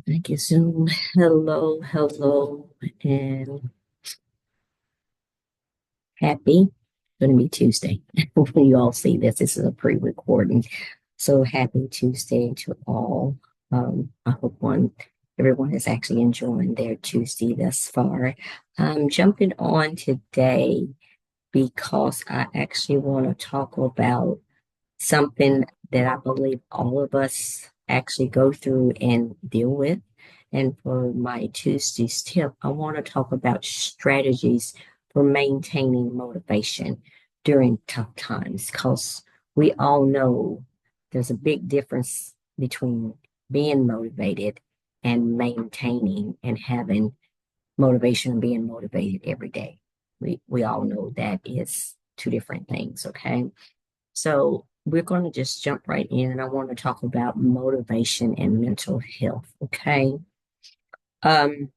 Thank you, Zoom. Hello, hello, and happy. Going to be Tuesday. When you all see this, this is a pre-recording. So happy Tuesday to all. I hope everyone is actually enjoying their Tuesday thus far. I'm jumping on today because I actually want to talk about something that I believe all of us actually go through and deal with. And for my Tuesday's tip, I want to talk about strategies for maintaining motivation during tough times because we all know there's a big difference between being motivated and maintaining and having motivation and being motivated every day. We all know that is two different things, okay? So we're going to just jump right in, and I want to talk about motivation and mental health. Okay. Um,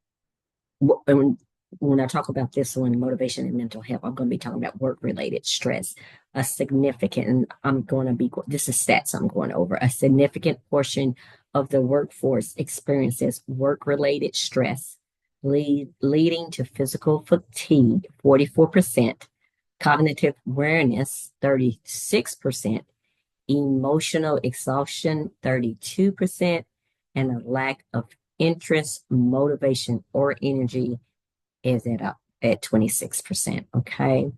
when I talk about this one, motivation and mental health, I'm going to be talking about work-related stress. A significant, and I'm going to be, this is stats I'm going over. A significant portion of the workforce experiences work-related stress, leading to physical fatigue, 44%, cognitive weariness, 36%, emotional exhaustion, 32%, and a lack of interest, motivation, or energy is at 26%. Okay.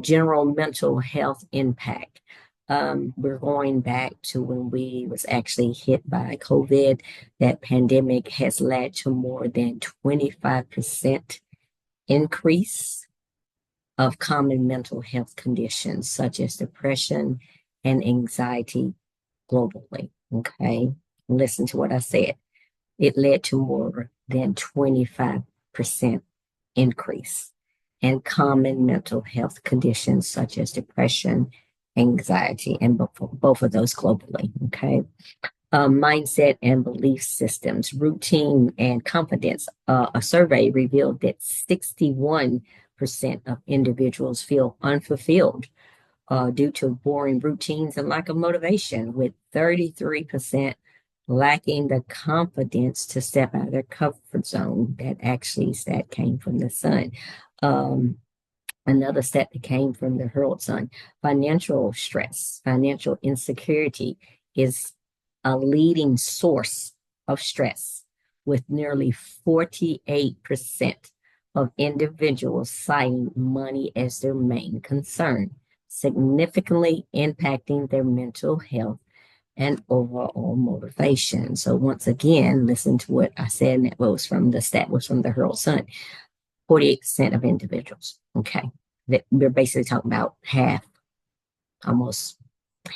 General mental health impact. We're going back to when we was actually hit by COVID. That pandemic has led to more than 25% increase of common mental health conditions such as depression and anxiety globally. Okay. Listen to what I said. It led to more than 25% increase in common mental health conditions such as depression, anxiety, and both of those globally. Okay. Mindset and belief systems, routine and confidence. A survey revealed that 61% of individuals feel unfulfilled due to boring routines and lack of motivation, with 33% lacking the confidence to step out of their comfort zone. That actually stat came from the Sun. Um, Another stat that came from the Herald Sun. Financial stress, financial insecurity is a leading source of stress, with nearly 48% of individuals citing money as their main concern, significantly impacting their mental health and overall motivation. So once again, listen to what I said, and that was from the stat was from the Herald Sun. 48% of individuals. Okay. That we're basically talking about half, almost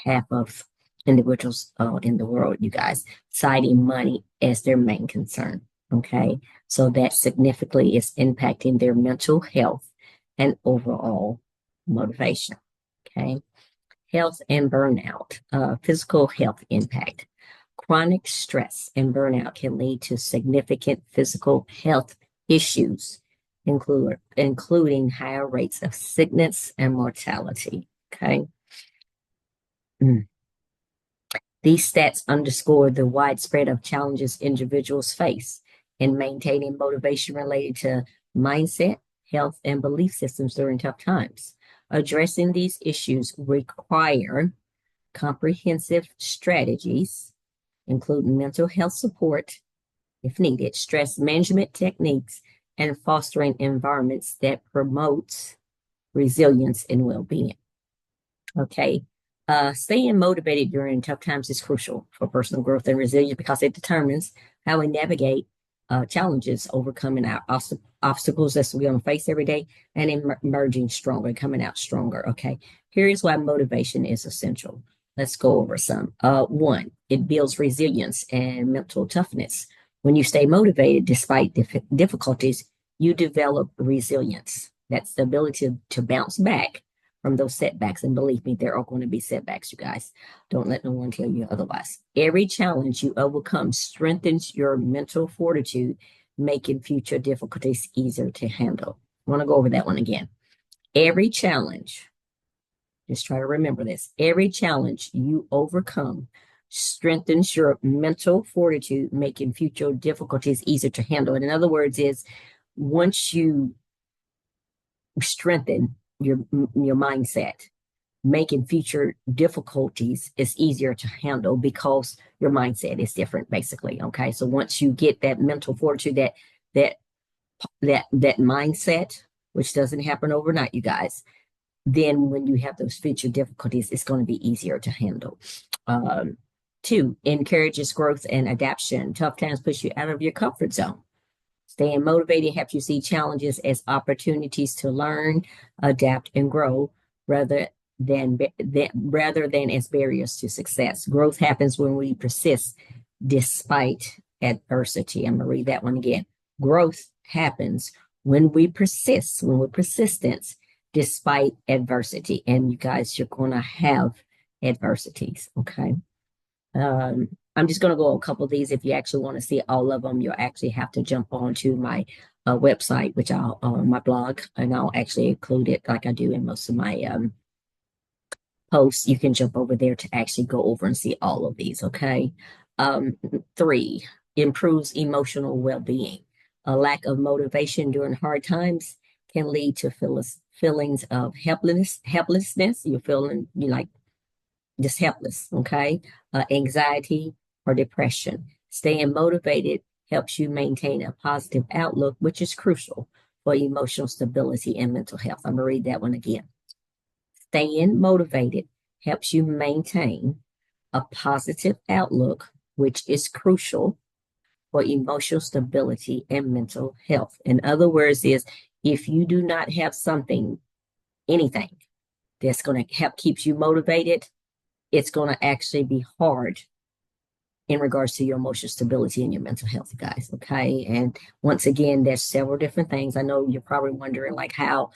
half of individuals in the world, you guys, citing money as their main concern. Okay. So that significantly is impacting their mental health and overall motivation. Okay. Health and burnout, physical health impact. Chronic stress and burnout can lead to significant physical health issues, including higher rates of sickness and mortality. Okay. Mm. These stats underscore the widespread of challenges individuals face in maintaining motivation related to mindset, health, and belief systems during tough times. Addressing these issues require comprehensive strategies, including mental health support, if needed, stress management techniques, and fostering environments that promotes resilience and well-being. Okay. Staying motivated during tough times is crucial for personal growth and resilience because it determines how we navigate challenges, overcoming our obstacles that we're going to face every day, and emerging stronger, coming out stronger. Okay. Here's why motivation is essential. Let's go over some. One, it builds resilience and mental toughness. When you stay motivated despite difficulties, you develop resilience. That's the ability to bounce back from those setbacks. And believe me, there are going to be setbacks, you guys. Don't let no one tell you otherwise. Every challenge you overcome strengthens your mental fortitude, making future difficulties easier to handle. I want to go over that one again. Every challenge, just try to remember this, every challenge you overcome strengthens your mental fortitude, making future difficulties easier to handle. In other words, is once you strengthen your mindset, making future difficulties is easier to handle because your mindset is different, basically. Okay, so once you get that mental fortitude, that that mindset, which doesn't happen overnight, you guys, then when you have those future difficulties, it's going to be easier to handle. Um, Two, encourages growth and adaptation. Tough times push you out of your comfort zone. Staying motivated helps you see challenges as opportunities to learn, adapt, and grow rather rather than as barriers to success. Growth happens when we persist despite adversity. I'm going to read that one again. Growth happens when we persist, when we're persistent despite adversity. And you guys, you're going to have adversities, okay? I'm just going to go a couple of these. If you actually want to see all of them, you'll actually have to jump onto my website, which I'll my blog, and I'll actually include it like I do in most of my posts. You can jump over there to actually go over and see all of these. Okay. Three, improves emotional well-being. A lack of motivation during hard times can lead to feelings of helplessness. You're feeling like just helpless, okay? Anxiety or depression. Staying motivated helps you maintain a positive outlook, which is crucial for emotional stability and mental health. I'm going to read that one again. Staying motivated helps you maintain a positive outlook, which is crucial for emotional stability and mental health. In other words, is if you do not have anything that's going to help keeps you motivated, it's going to actually be hard in regards to your emotional stability and your mental health, guys. Okay. And once again, there's several different things. I know you're probably wondering, like, how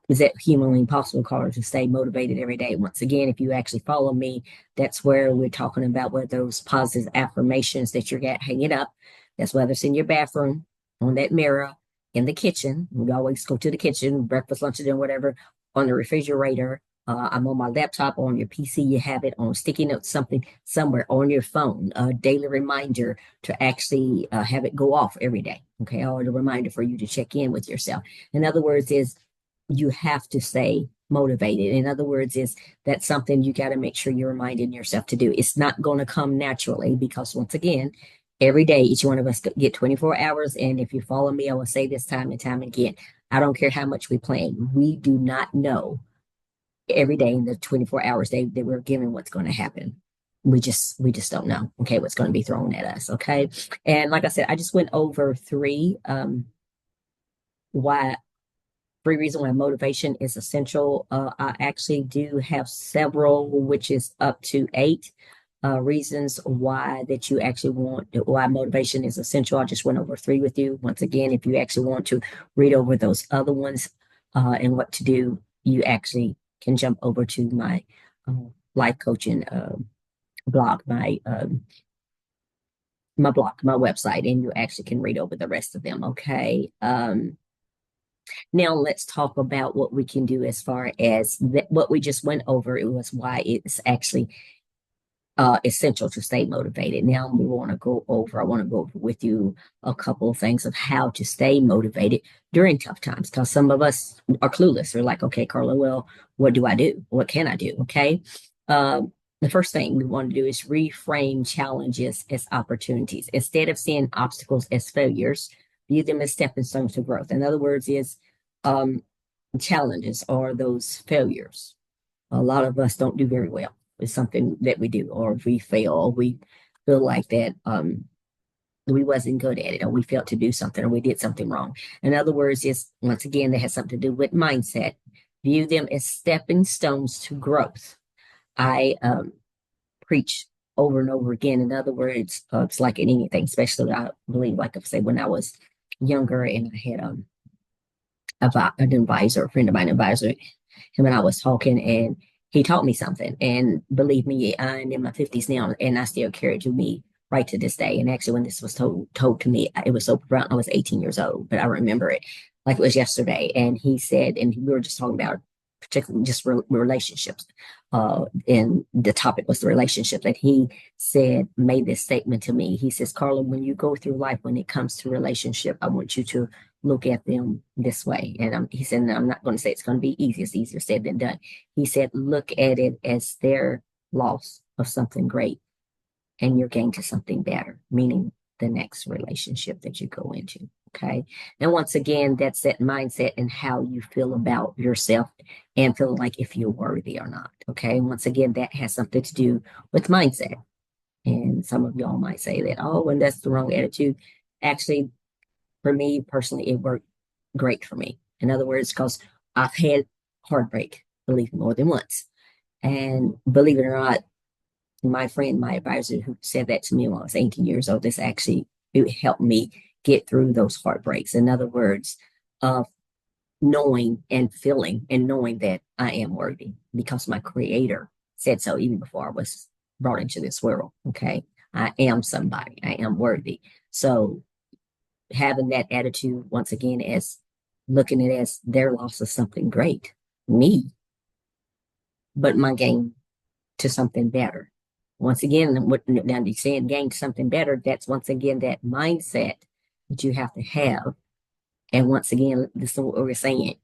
is that humanly impossible, Carter, to stay motivated every day? Once again, if you actually follow me, that's where we're talking about where those positive affirmations that you're hanging up. That's whether it's in your bathroom, on that mirror, in the kitchen. We always go to the kitchen, breakfast, lunch, dinner, whatever, on the refrigerator. I'm on my laptop or on your PC. You have it on sticky notes, something somewhere on your phone, a daily reminder to actually have it go off every day. Okay. Or a reminder for you to check in with yourself. In other words, is you have to stay motivated. In other words, is that's something you got to make sure you're reminding yourself to do. It's not going to come naturally because once again, every day, each one of us get 24 hours. And if you follow me, I will say this time and time again, I don't care how much we plan. We do not know every day in the 24 hours that we're given what's going to happen. We just don't know, okay, what's going to be thrown at us, okay? And like I said, I just went over why three reasons why motivation is essential. I actually do have several, which is up to 8 reasons why that you actually why motivation is essential. I just went over 3 with you. Once again, if you actually want to read over those other ones and what to do, you actually can jump over to my life coaching blog, my website, and you actually can read over the rest of them. Okay. Now let's talk about what we can do as far as what we just went over. It was why it's actually essential to stay motivated. Now I want to go over with you a couple of things of how to stay motivated during tough times, because some of us are clueless. We're like, okay, Carla, well, what do I do? What can I do? Okay. The first thing we want to do is reframe challenges as opportunities. Instead of seeing obstacles as failures, view them as stepping stones to growth. In other words, is challenges or those failures. A lot of us don't do very well. It's something that we do, or if we fail, or we feel like that we wasn't good at it, or we failed to do something, or we did something wrong. In other words, it's once again that has something to do with mindset. View them as stepping stones to growth. I preach over and over again. In other words, it's like in anything, especially I believe, like I say, when I was younger and I had an advisor, a friend of mine, advisor, him and I was talking, and he taught me something. And believe me, I'm in my 50s now, and I still carry it to me right to this day. And actually, when this was told to me, it was so profound. I was 18 years old, but I remember it like it was yesterday. And he said, and we were just talking about particularly just relationships. And the topic was the relationship that he said, made this statement to me. He says, Carla, when you go through life, when it comes to relationship, I want you to look at them this way. And he said, and I'm not going to say it's going to be easy. It's easier said than done. He said, look at it as their loss of something great and your gain to something better, meaning the next relationship that you go into. Okay. And once again, that's that mindset and how you feel about yourself and feeling like if you're worthy or not. Okay. Once again, that has something to do with mindset. And some of y'all might say that, oh, and that's the wrong attitude. Actually, for me personally, it worked great for me. In other words, because I've had heartbreak, believe me, more than once. And believe it or not, my friend, my advisor who said that to me when I was 18 years old, this actually it helped me get through those heartbreaks. In other words, of knowing and feeling and knowing that I am worthy because my creator said so even before I was brought into this world. Okay. I am somebody. I am worthy. So having that attitude once again as looking at it as their loss of something great, me, but my gain to something better. Once again, what now you're saying gain something better, that's once again that mindset that you have to have. And once again, this is what we're saying.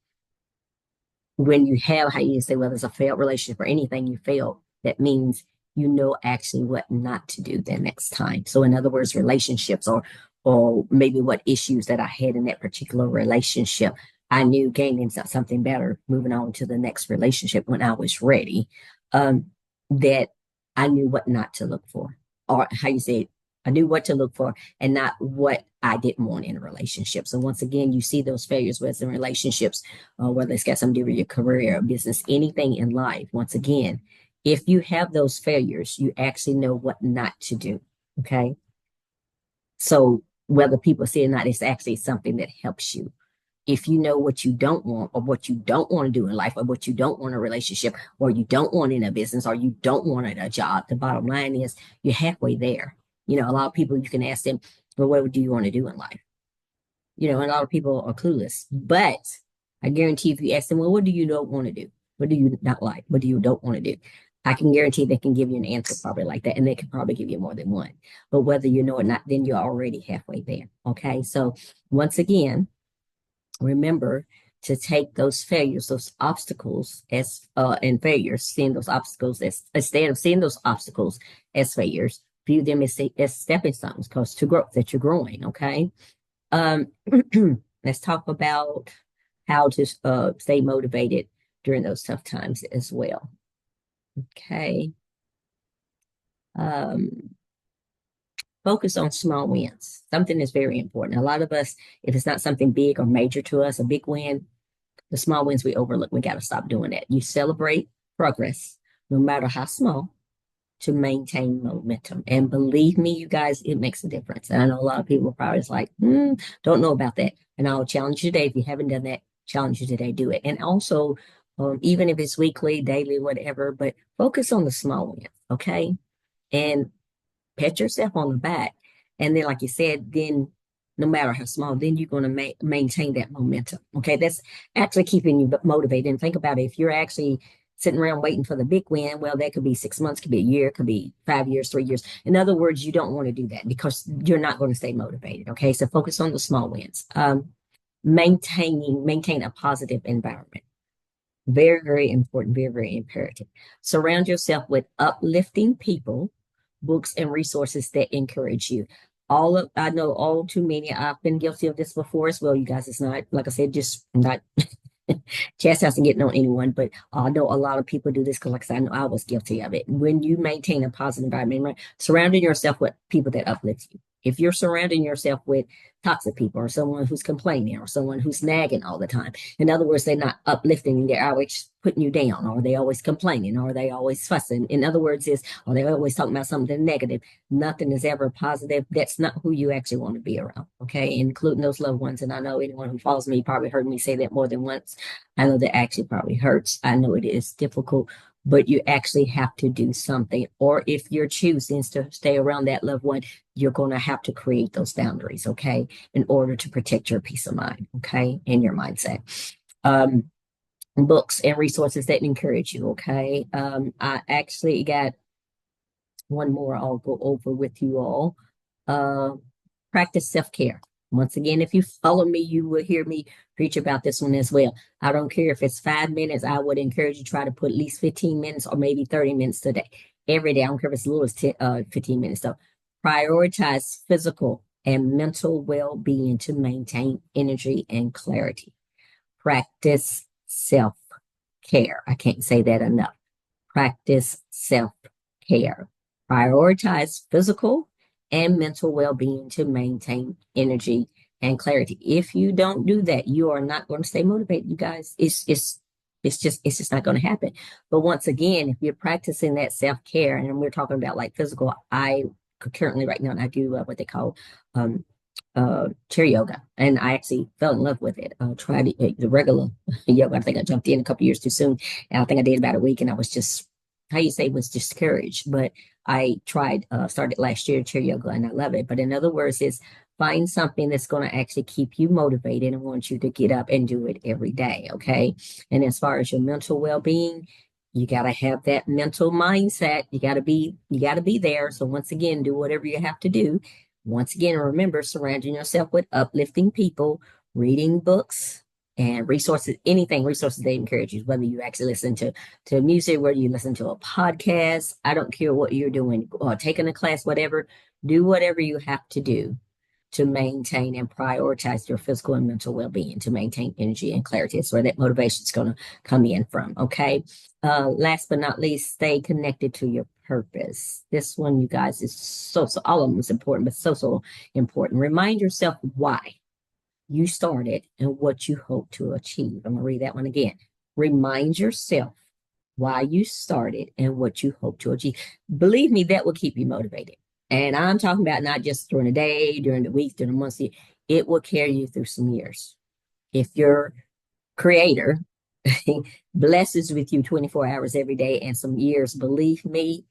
When you have how you say, well, there's a failed relationship or anything you failed, that means you know actually what not to do the next time. So in other words, relationships or maybe what issues that I had in that particular relationship, I knew gaining something better, moving on to the next relationship when I was ready, that I knew what not to look for, or how you say it, I knew what to look for and not what I didn't want in a relationship. So once again, you see those failures, whether it's in relationships, whether it's got something to do with your career or business, anything in life. Once again, if you have those failures, you actually know what not to do. Okay. So whether people say it or not, it's actually something that helps you. If you know what you don't want or what you don't want to do in life or what you don't want in a relationship or you don't want in a business or you don't want in a job, the bottom line is you're halfway there. You know, a lot of people, you can ask them, well, what do you want to do in life? You know, and a lot of people are clueless. But I guarantee if you ask them, well, what do you don't want to do? What do you not like? What do you don't want to do? I can guarantee they can give you an answer probably like that. And they can probably give you more than one. But whether you know it or not, then you're already halfway there. Okay. So once again, remember to take those failures, those obstacles as and failures, seeing those obstacles as instead of seeing those obstacles as failures, view them as stepping stones because to grow that you're growing. Okay. Um, let's talk about how to stay motivated during those tough times as well. Okay. Um, focus on small wins. Something is very important. A lot of us, if it's not something big or major to us, a big win, the small wins we overlook, we got to stop doing that. You celebrate progress, no matter how small, to maintain momentum. And believe me, you guys, it makes a difference. And I know a lot of people are probably just like, don't know about that. And I'll challenge you today. If you haven't done that, challenge you today, do it. And also, even if it's weekly, daily, whatever, but focus on the small wins, okay? And pat yourself on the back. And then, like you said, then no matter how small, then you're going to maintain that momentum. Okay. That's actually keeping you motivated. And think about it. If you're actually sitting around waiting for the big win, well, that could be 6 months, could be a year, could be 5 years, 3 years. In other words, you don't want to do that because you're not going to stay motivated. Okay. So focus on the small wins. Maintain a positive environment. Very, very important, very, very imperative. Surround yourself with uplifting people, books, and resources that encourage you. I know all too many. I've been guilty of this before as well. You guys, it's not like I said, just not chastising getting on anyone, but I know a lot of people do this because, like I said, I know I was guilty of it. When you maintain a positive environment, right, surrounding yourself with people that uplift you. If you're surrounding yourself with toxic people or someone who's complaining or someone who's nagging all the time, in other words, they're not uplifting, they're always putting you down, or they always complaining, or they always fussing. In other words, or they're always talking about something negative. Nothing is ever positive. That's not who you actually want to be around. Okay, including those loved ones. And I know anyone who follows me probably heard me say that more than once. I know that actually probably hurts. I know it is difficult, but you actually have to do something. Or if you're choosing to stay around that loved one, you're going to have to create those boundaries, okay, in order to protect your peace of mind, okay, and your mindset. Um, books and resources that encourage you. Okay. I actually got one more I'll go over with you all. Uh, Practice self care. Once again, if you follow me, you will hear me preach about this one as well. I don't care if it's 5 minutes, I would encourage you to try to put at least 15 minutes or maybe 30 minutes today, every day. I don't care if it's as little as 15 minutes. So prioritize physical and mental well being to maintain energy and clarity. Practice self care. I can't say that enough. Practice self care. Prioritize physical and mental well being to maintain energy and clarity. If you don't do that, you are not going to stay motivated, you guys. It's just not going to happen. But once again, if you're practicing that self care, and we're talking about like physical, I currently right now I do what they call um, chair yoga, and I actually fell in love with it. Tried the regular yoga. I think I jumped in a couple years too soon, and I think I did about a week, and I was just how you say was discouraged. But I tried started last year chair yoga, and I love it. But in other words, is find something that's going to actually keep you motivated and want you to get up and do it every day. Okay, and as far as your mental well being. You got to have that mental mindset. You got to be there. So once again, do whatever you have to do. Once again, remember surrounding yourself with uplifting people, reading books and resources, anything resources they encourage you, whether you actually listen to music, whether you listen to a podcast, I don't care what you're doing, or taking a class, whatever, do whatever you have to do to maintain and prioritize your physical and mental well-being, to maintain energy and clarity. That's where that motivation is going to come in from. Okay. Last but not least, stay connected to your purpose. This one, you guys, is all of them is important, but so important. Remind yourself why you started and what you hope to achieve. I'm going to read that one again. Remind yourself why you started and what you hope to achieve. Believe me, that will keep you motivated. And I'm talking about not just during the day, during the week, during the month. It will carry you through some years. If your creator blesses with you 24 hours every day and some years, believe me,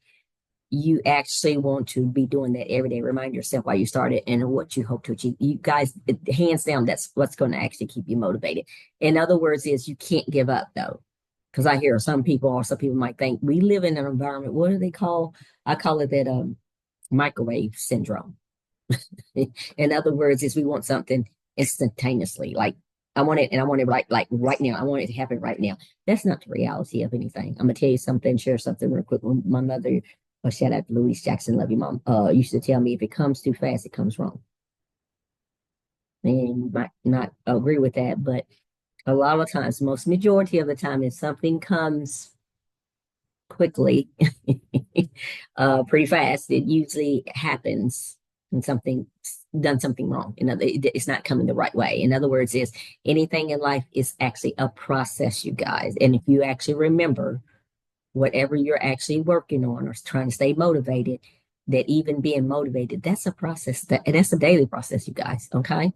you actually want to be doing that every day. Remind yourself why you started and what you hope to achieve. You guys, hands down, that's what's going to actually keep you motivated. In other words, is you can't give up though. Because I hear some people, or some people might think we live in an environment. What do they call? I call it that microwave syndrome. In other words, is we want something instantaneously. Like I want it, and I want it like right now. I want it to happen right now. That's not the reality of anything. I'm gonna tell you something, share something real quick. My mother, shout out to Louise Jackson, love you, mom. Used to tell me if it comes too fast, it comes wrong. And you might not agree with that, but a lot of times, most majority of the time, if something comes quickly, pretty fast, it usually happens when something done something wrong. It's not coming the right way. In other words, is anything in life is actually a process, you guys. And if you actually remember whatever you're actually working on or trying to stay motivated, that even being motivated, that's a process that's a daily process, you guys. Okay.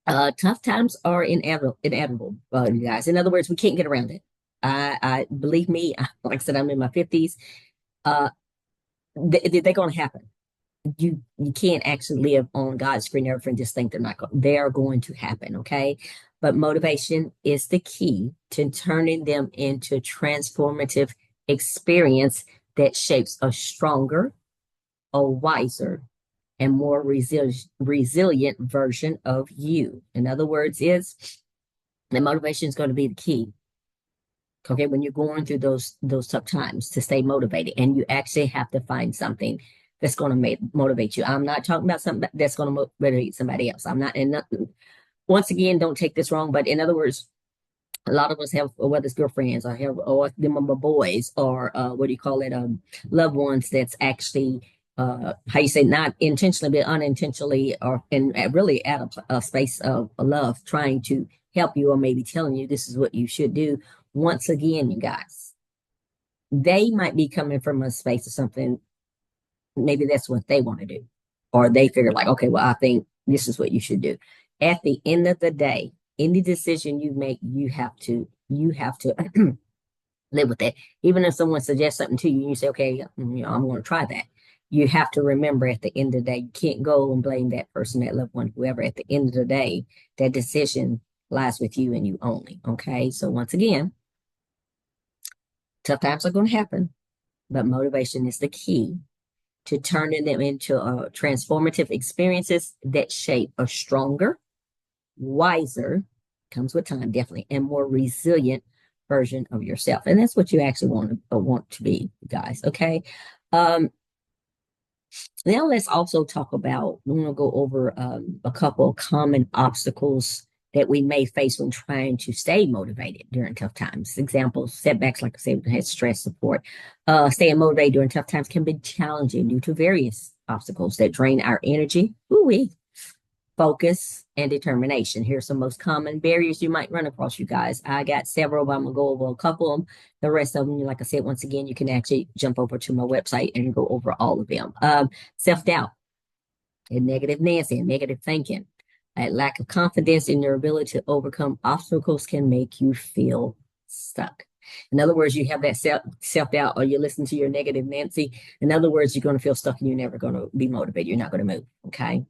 Tough times are inevitable, you guys. In other words, we can't get around it. I believe me, like I said, I'm in my 50s. Uh, they're going to happen. You can't actually live on God's green earth and just think they're not going. They are going to happen, okay? But motivation is the key to turning them into transformative experience that shapes a stronger, a wiser, and more resilient version of you. In other words, is the motivation is going to be the key. Okay, when you're going through those tough times, to stay motivated, and you actually have to find something that's going to motivate you. I'm not talking about something that's going to motivate somebody else. I'm not. And once again, don't take this wrong, but in other words, a lot of us have, whether it's girlfriends or have, or them are boys, or what do you call it, loved ones that's actually how you say, not intentionally but unintentionally, or and really at a space of love, trying to help you, or maybe telling you this is what you should do. Once again, you guys, they might be coming from a space of something, maybe that's what they want to do, or they figure like, okay, well, I think this is what you should do. At the end of the day, any decision you make, you have to live with that. Even if someone suggests something to you and you say, okay, I'm going to try that. You have to remember at the end of the day, you can't go and blame that person, that loved one, whoever. At the end of the day, that decision lies with you and you only. Okay. So once again, tough times are going to happen, but motivation is the key to turning them into transformative experiences that shape a stronger, wiser, comes with time, definitely, and more resilient version of yourself. And that's what you actually want to be, guys. Okay. Um, Now let's also talk about, we're going to go over a couple of common obstacles that we may face when trying to stay motivated during tough times. Examples, setbacks, like I said, we had stress support. Staying motivated during tough times can be challenging due to various obstacles that drain our energy. Ooh-wee, focus, and determination. Here's some most common barriers you might run across, you guys. I got several, but I'm going to go over a couple of them. The rest of them, like I said, once again, you can actually jump over to my website and go over all of them. Self-doubt and negative Nancy and negative thinking. A lack of confidence in your ability to overcome obstacles can make you feel stuck. In other words, you have that self-doubt or you listen to your negative Nancy. In other words, you're going to feel stuck and you're never going to be motivated. You're not going to move. Okay.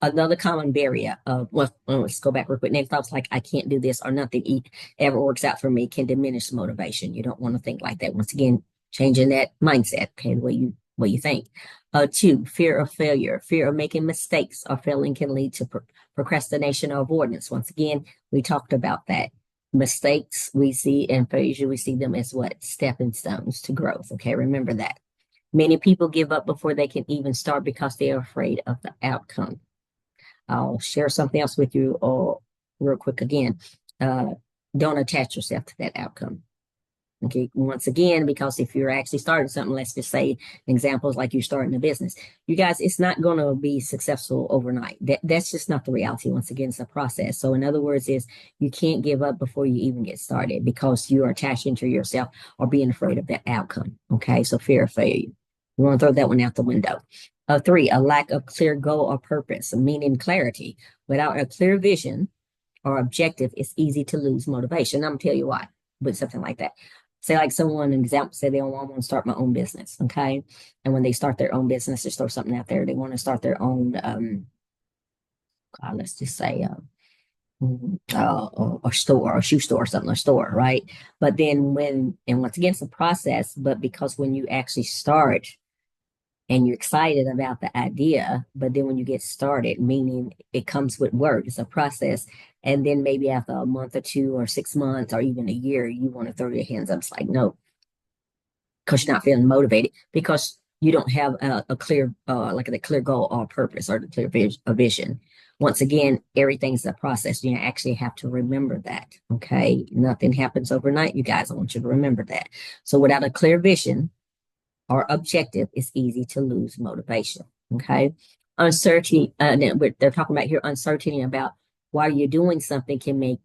Another common barrier of, well, let's go back real quick. Next thoughts like, I can't do this or nothing ever works out for me can diminish motivation. You don't want to think like that. Once again, changing that mindset, okay, the way you think. Two, fear of failure. Fear of making mistakes or failing can lead to procrastination or avoidance. Once again, we talked about that. Mistakes we see and failure, we see them as what? Stepping stones to growth. Okay, remember that. Many people give up before they can even start because they are afraid of the outcome. I'll share something else with you real quick again. Uh, don't attach yourself to that outcome. Okay, once again, because if you're actually starting something, let's just say examples like you're starting a business, you guys, it's not going to be successful overnight. That's just not the reality. Once again, it's a process. So in other words, is you can't give up before you even get started because you are attaching to yourself or being afraid of that outcome. Okay, so fear of failure. We want to throw that one out the window. Three, a lack of clear goal or purpose, meaning clarity. Without a clear vision or objective, it's easy to lose motivation. I'm gonna tell you why with something like that. Say like someone, an example, say they want to start my own business, okay? And when they start their own business, just throw something out there. They want to start their own, let's just say, a store, a shoe store, or something, a store, right? But then and once again, it's a process. But because when you actually start and you're excited about the idea, but then when you get started, meaning it comes with work, it's a process. And then maybe after a month or two or 6 months or even a year, you want to throw your hands up. It's like, no, because you're not feeling motivated because you don't have a clear, like a clear goal or purpose or the clear vision. Once again, everything's a process. You actually have to remember that. Okay. Nothing happens overnight, you guys. I want you to remember that. So without a clear vision, or objective, it's easy to lose motivation. Okay. Uncertainty, they're talking about here, uncertainty about why you're doing something can make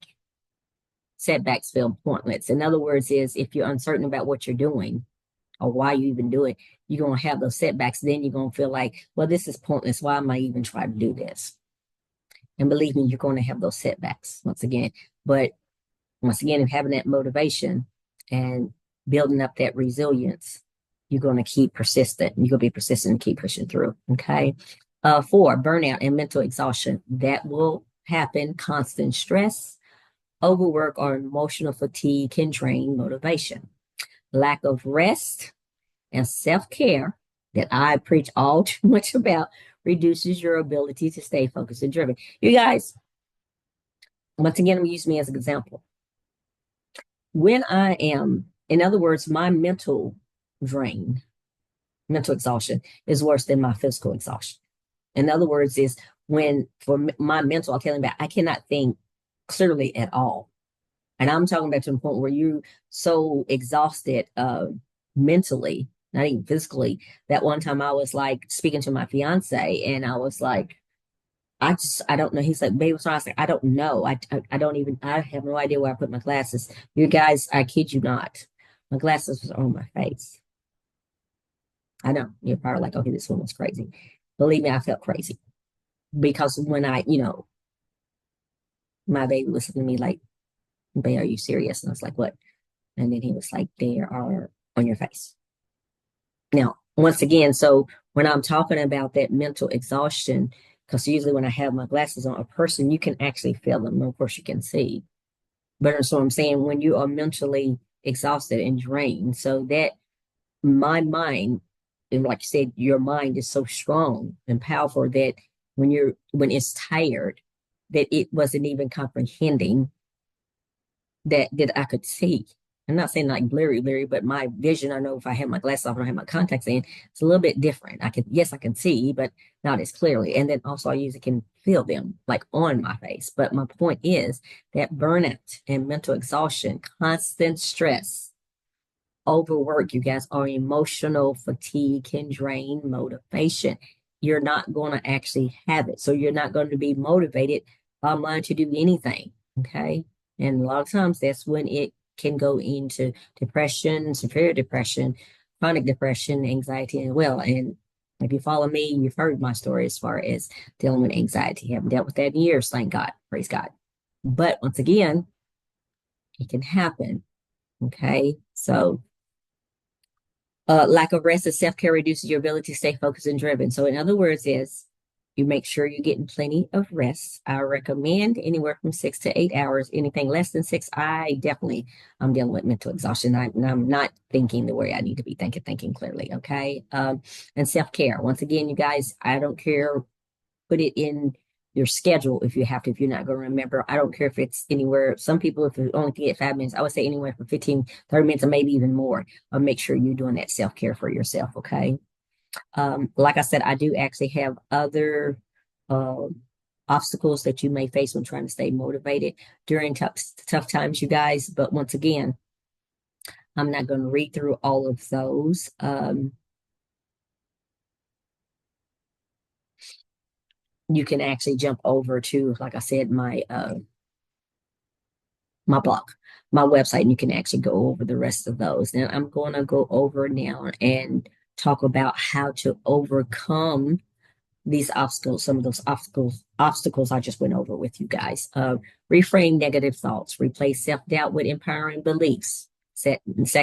setbacks feel pointless. In other words, is if you're uncertain about what you're doing or why you even do it, you're going to have those setbacks. Then you're going to feel like, well, this is pointless. Why am I even trying to do this? And believe me, you're going to have those setbacks once again. But once again, having that motivation and building up that resilience, you're going to keep persistent. You're going to be persistent and keep pushing through. Okay. Four, burnout and mental exhaustion. That will happen. Constant stress, overwork, or emotional fatigue can drain motivation. Lack of rest and self-care that I preach all too much about reduces your ability to stay focused and driven. You guys, once again, I'm using me as an example. When I am, in other words, my mental drain, mental exhaustion is worse than my physical exhaustion. In other words, is when for my mental, I'm telling you about, I cannot think clearly at all. And I'm talking about to the point where you're so exhausted mentally, not even physically, that one time I was like speaking to my fiance and I was like, I don't know. He's like, babe, so I was like, I don't know. I don't even, I have no idea where I put my glasses. You guys, I kid you not. My glasses was on my face. I know you're probably like, okay, this woman's crazy. Believe me, I felt crazy because when my baby was looking at me like, babe, are you serious? And I was like, what? And then he was like, they are on your face. Now, once again, so when I'm talking about that mental exhaustion, because usually when I have my glasses on, a person, you can actually feel them. Of course, you can see. But so I'm saying when you are mentally exhausted and drained, so that my mind, and like you said, your mind is so strong and powerful that when it's tired, that it wasn't even comprehending that I could see. I'm not saying like blurry, but my vision, I know if I have my glasses off and I have my contacts in, it's a little bit different. Yes, I can see, but not as clearly. And then also I usually can feel them like on my face. But my point is that burnout and mental exhaustion, constant stress, overwork, you guys, are emotional fatigue can drain motivation. You're not going to actually have it. So you're not going to be motivated online to do anything. Okay. And a lot of times that's when it can go into depression, severe depression, chronic depression, anxiety as well. And if you follow me, you've heard my story as far as dealing with anxiety. I haven't dealt with that in years, thank God. Praise God. But once again, it can happen. Okay. So lack of rest and self-care reduces your ability to stay focused and driven. So in other words, is you make sure you're getting plenty of rest. I recommend anywhere from 6 to 8 hours. Anything less than six, I'm dealing with mental exhaustion. I'm not thinking the way I need to be thinking clearly. Okay. And self-care. Once again, you guys, I don't care. Put it in your schedule if you have to, if you're not going to remember. I don't care if it's anywhere. Some people, if you only can get 5 minutes, I would say anywhere from 15, 30 minutes, or maybe even more. Make sure you're doing that self-care for yourself. Okay. Like I said, I do actually have other uh, obstacles that you may face when trying to stay motivated during tough times, you guys. But once again, I'm not going to read through all of those. You can actually jump over to, like I said, my blog, my website, and you can actually go over the rest of those. Now I'm going to go over now and talk about how to overcome these obstacles, some of those obstacles I just went over with you guys. Reframe negative thoughts, replace self-doubt with empowering beliefs.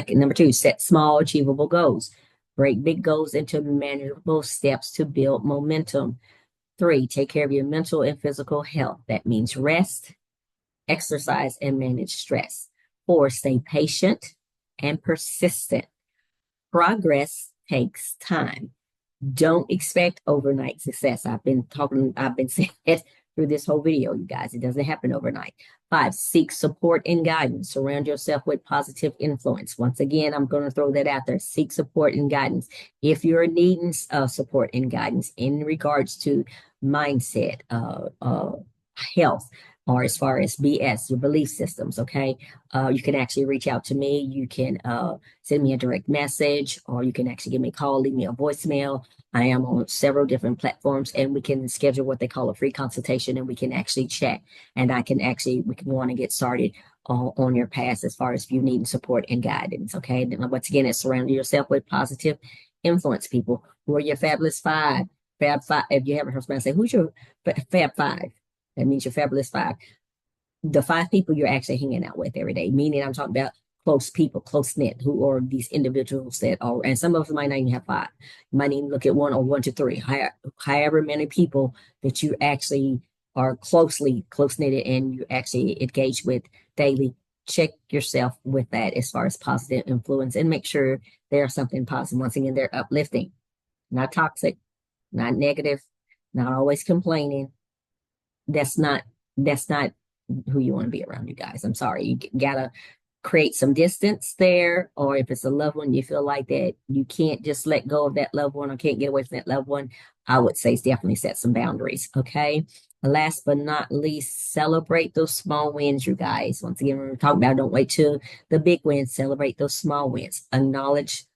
Number two, set small, achievable goals. Break big goals into manageable steps to build momentum. Three, take care of your mental and physical health. That means rest, exercise, and manage stress. Four, stay patient and persistent. Progress takes time. Don't expect overnight success. I've been saying it through this whole video, you guys. It doesn't happen overnight. Five, seek support and guidance. Surround yourself with positive influence. Once again, I'm going to throw that out there. Seek support and guidance. If you're needing support and guidance in regards to mindset, health, or as far as BS, your belief systems, okay? You can actually reach out to me. You can send me a direct message, or you can actually give me a call, leave me a voicemail. I am on several different platforms, and we can schedule what they call a free consultation, and we can actually chat. And we can want to get started on your path as far as if you need support and guidance, okay? And once again, it's surrounding yourself with positive influence people. Who are your fabulous five? Fab five. If you haven't heard somebody say, who's your fab five? That means your fabulous five. The five people you're actually hanging out with every day, meaning I'm talking about close people, close knit, who are these individuals that are, and some of them might not even have five. You might even look at one or one to three, however many people that you actually are close knitted and you actually engage with daily. Check yourself with that as far as positive influence and make sure there's something positive. Once again, they're uplifting, not toxic, not negative, not always complaining. That's not who you want to be around, you guys. I'm sorry. You gotta create some distance there, or if it's a loved one, you feel like that you can't just let go of that loved one or can't get away from that loved one, I would say definitely set some boundaries. Okay. Last but not least, celebrate those small wins, you guys. Once again, when we're talking about don't wait till the big wins, celebrate those small wins. Acknowledge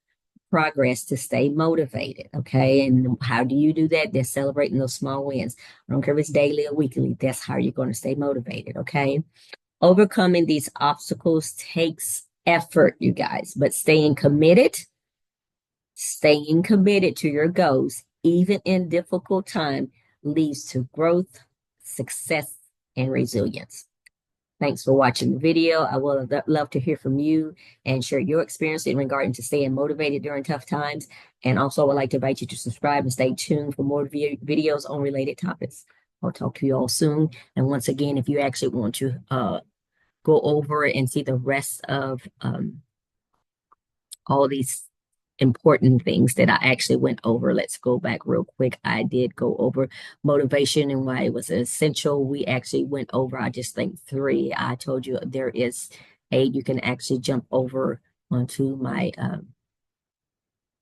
progress to stay motivated. Okay. And how do you do that? They're celebrating those small wins. I don't care if it's daily or weekly. That's how you're going to stay motivated. Okay. Overcoming these obstacles takes effort, you guys, but staying committed to your goals, even in difficult time, leads to growth, success, and resilience. Thanks for watching the video. I would love to hear from you and share your experience in regarding to staying motivated during tough times. And also, I would like to invite you to subscribe and stay tuned for more videos on related topics. I'll talk to you all soon. And once again, if you actually want to go over and see the rest of all these important things that I actually went over. Let's go back real quick. I did go over motivation and why it was essential. We actually went over, I just think, three. I told you there is you can actually jump over onto my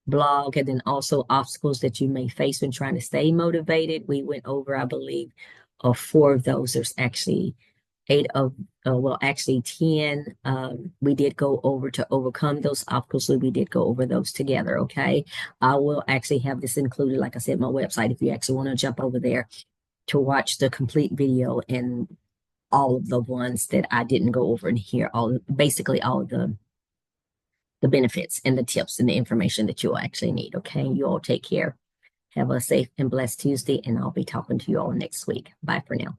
blog, and then also obstacles that you may face when trying to stay motivated. We went over, I believe, four of those. There's actually eight of, well, actually 10. We did go over to overcome those obstacles. So we did go over those together. Okay. I will actually have this included, like I said, my website, if you actually want to jump over there to watch the complete video and all of the ones that I didn't go over in here, basically all of the benefits and the tips and the information that you'll actually need. Okay. You all take care. Have a safe and blessed Tuesday, and I'll be talking to you all next week. Bye for now.